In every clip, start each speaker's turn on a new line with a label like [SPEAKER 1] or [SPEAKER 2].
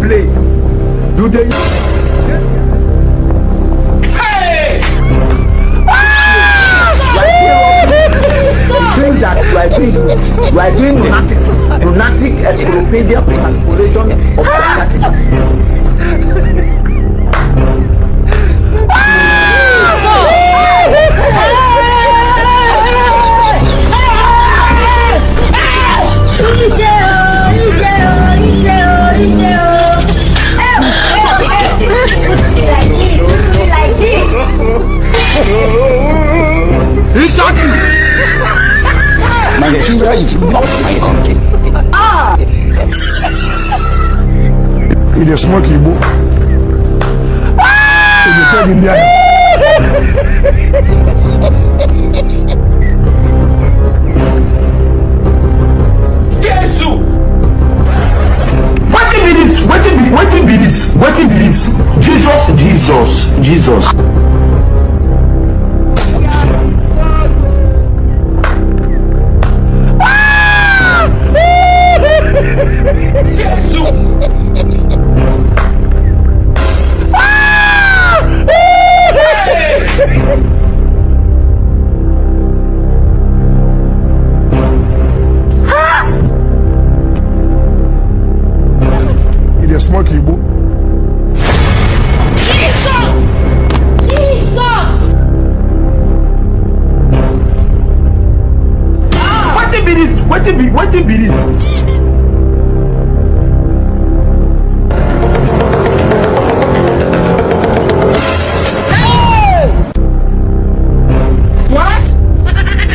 [SPEAKER 1] play. Do they? Hey! Things that you are doing lunatic encyclopedia manipulation of society.
[SPEAKER 2] Nigeria is not my country. It is smoky Igbo. It is tell Indian.
[SPEAKER 1] Jesus! What be this? What be this? What be this? Jesus.
[SPEAKER 2] It is smoky Igbo.
[SPEAKER 1] Jesus! What be this? What be this?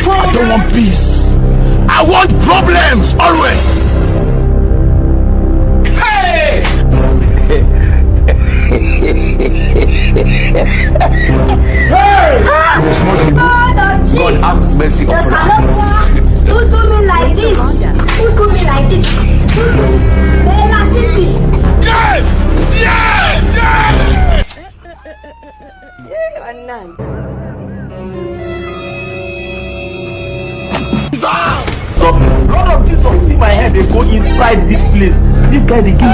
[SPEAKER 2] I don't want peace. I want problems always.
[SPEAKER 1] Hey!
[SPEAKER 2] It is smoky Igbo.
[SPEAKER 1] God have mercy upon us.
[SPEAKER 3] Who do me like this? Who do me like this?
[SPEAKER 1] So, Lord of Jesus, see my head, they go inside this place. This guy, they give me.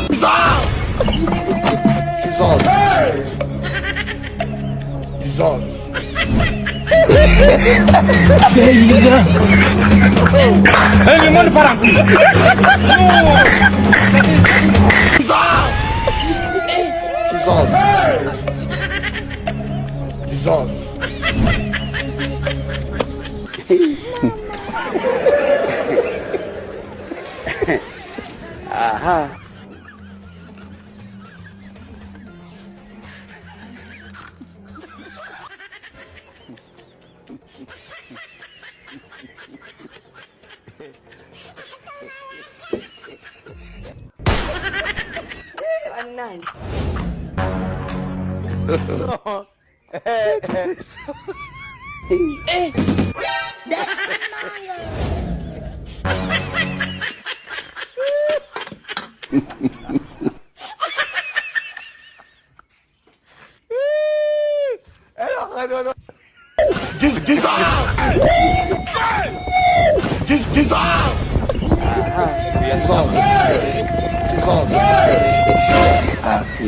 [SPEAKER 2] Jesus. Jesus.
[SPEAKER 4] Aha.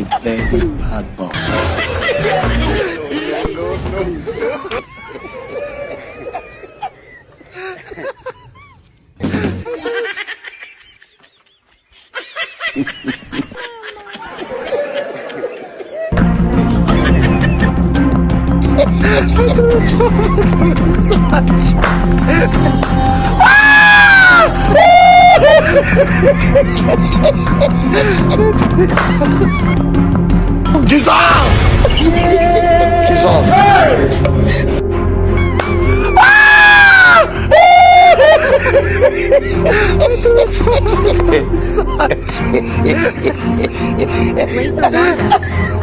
[SPEAKER 2] A very bad boy. Jesus!
[SPEAKER 5] blayzerwanda.